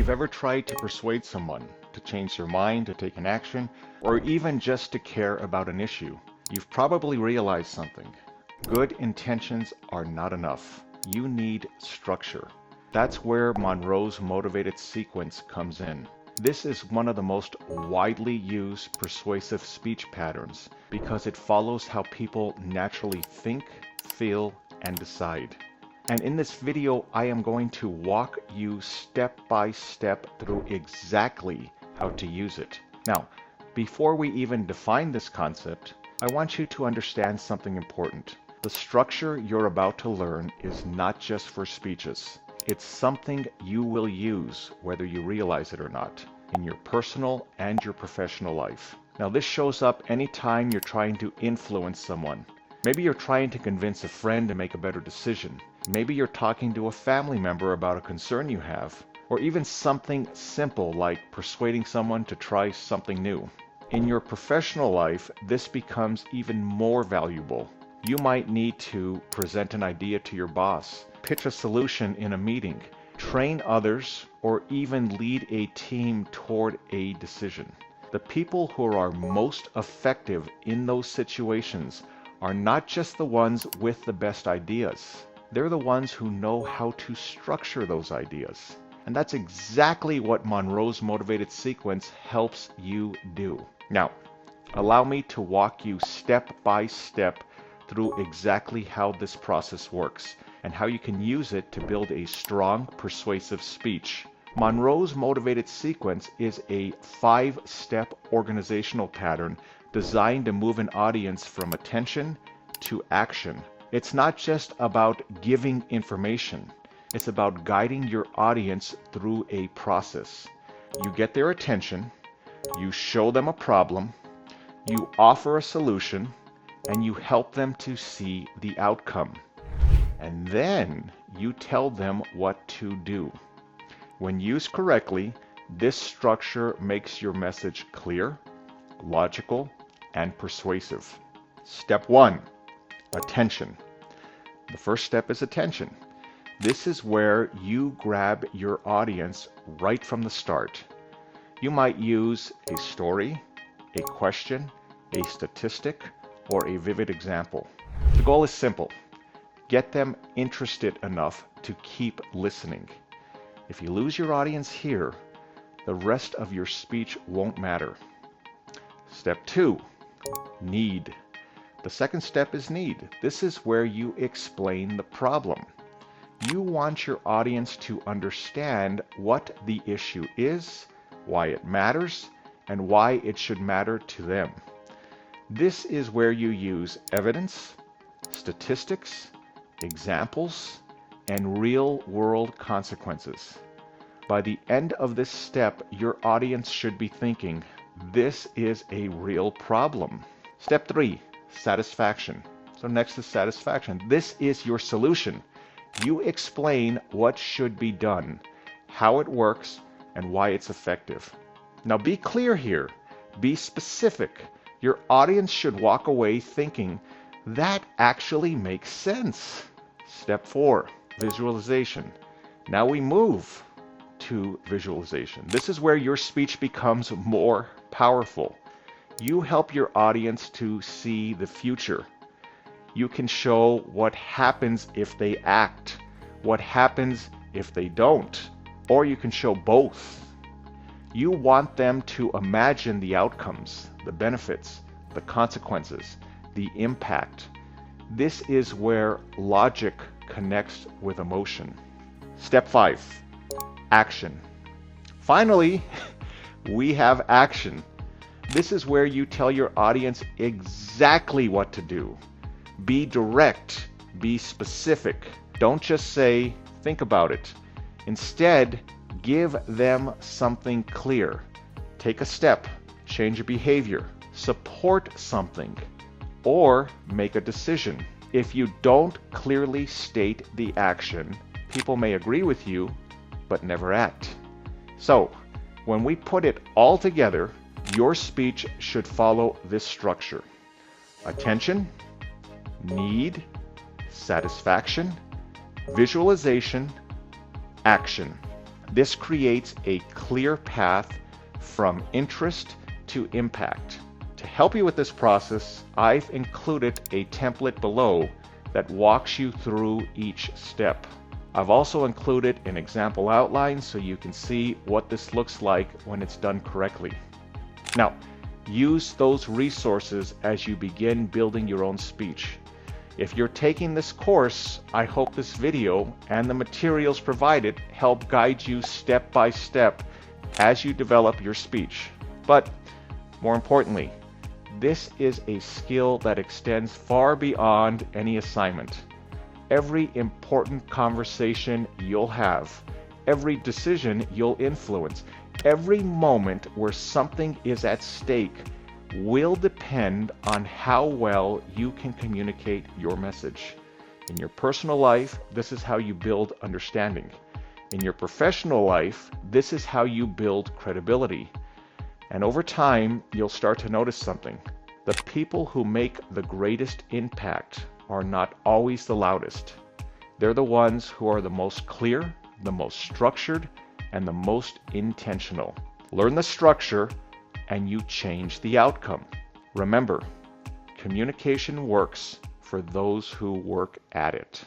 you've ever tried to persuade someone to change their mind, to take an action, or even just to care about an issue, you've probably realized something. Good intentions are not enough. You need structure. That's where Monroe's motivated sequence comes in. This is one of the most widely used persuasive speech patterns because it follows how people naturally think, feel, and decide. And in this video, I am going to walk you step by step through exactly how to use it. Now, before we even define this concept, I want you to understand something important. The structure you're about to learn is not just for speeches. It's something you will use, whether you realize it or not, in your personal and your professional life. Now, this shows up anytime you're trying to influence someone. Maybe you're trying to convince a friend to make a better decision. Maybe you're talking to a family member about a concern you have, or even something simple like persuading someone to try something new. In your professional life, this becomes even more valuable. You might need to present an idea to your boss, pitch a solution in a meeting, train others, or even lead a team toward a decision. The people who are most effective in those situations are not just the ones with the best ideas. They're the ones who know how to structure those ideas. And that's exactly what Monroe's motivated sequence helps you do. Now, allow me to walk you step by step through exactly how this process works and how you can use it to build a strong, persuasive speech. Monroe's motivated sequence is a 5-step organizational pattern designed to move an audience from attention to action. It's not just about giving information. It's about guiding your audience through a process. You get their attention, you show them a problem, you offer a solution, and you help them to see the outcome. And then you tell them what to do. When used correctly, this structure makes your message clear, logical, and persuasive. Step 1, attention. The first step is attention. This is where you grab your audience right from the start. You might use a story, a question, a statistic, or a vivid example. The goal is simple. Get them interested enough to keep listening. If you lose your audience here, the rest of your speech won't matter. Step 2, need. The second step is need. This is where you explain the problem. You want your audience to understand what the issue is, why it matters, and why it should matter to them. This is where you use evidence, statistics, examples, and real-world consequences. By the end of this step, your audience should be thinking, this is a real problem. Step 3, satisfaction. So next is satisfaction. This is your solution. You explain what should be done, how it works, and why it's effective. Now be clear here. Be specific. Your audience should walk away thinking, that actually makes sense. Step 4, visualization. Now we move to visualization. This is where your speech becomes more powerful. You help your audience to see the future. You can show what happens if they act, what happens if they don't, or you can show both. You want them to imagine the outcomes, the benefits, the consequences, the impact. This is where logic connects with emotion. Step 5, action. Finally, we have action. This is where you tell your audience exactly what to do. Be direct, be specific. Don't just say, think about it. Instead, give them something clear. Take a step, change your behavior, support something, or make a decision. If you don't clearly state the action, people may agree with you, but never act. So, when we put it all together, your speech should follow this structure. Attention, need, satisfaction, visualization, action. This creates a clear path from interest to impact. To help you with this process, I've included a template below that walks you through each step. I've also included an example outline so you can see what this looks like when it's done correctly. Now, use those resources as you begin building your own speech. If you're taking this course, I hope this video and the materials provided help guide you step by step as you develop your speech. But more importantly, this is a skill that extends far beyond any assignment. Every important conversation you'll have, every decision you'll influence, every moment where something is at stake will depend on how well you can communicate your message. In your personal life, this is how you build understanding. In your professional life, this is how you build credibility. And over time, you'll start to notice something. The people who make the greatest impact are not always the loudest. They're the ones who are the most clear, the most structured, and the most intentional. Learn the structure and you change the outcome. Remember, communication works for those who work at it.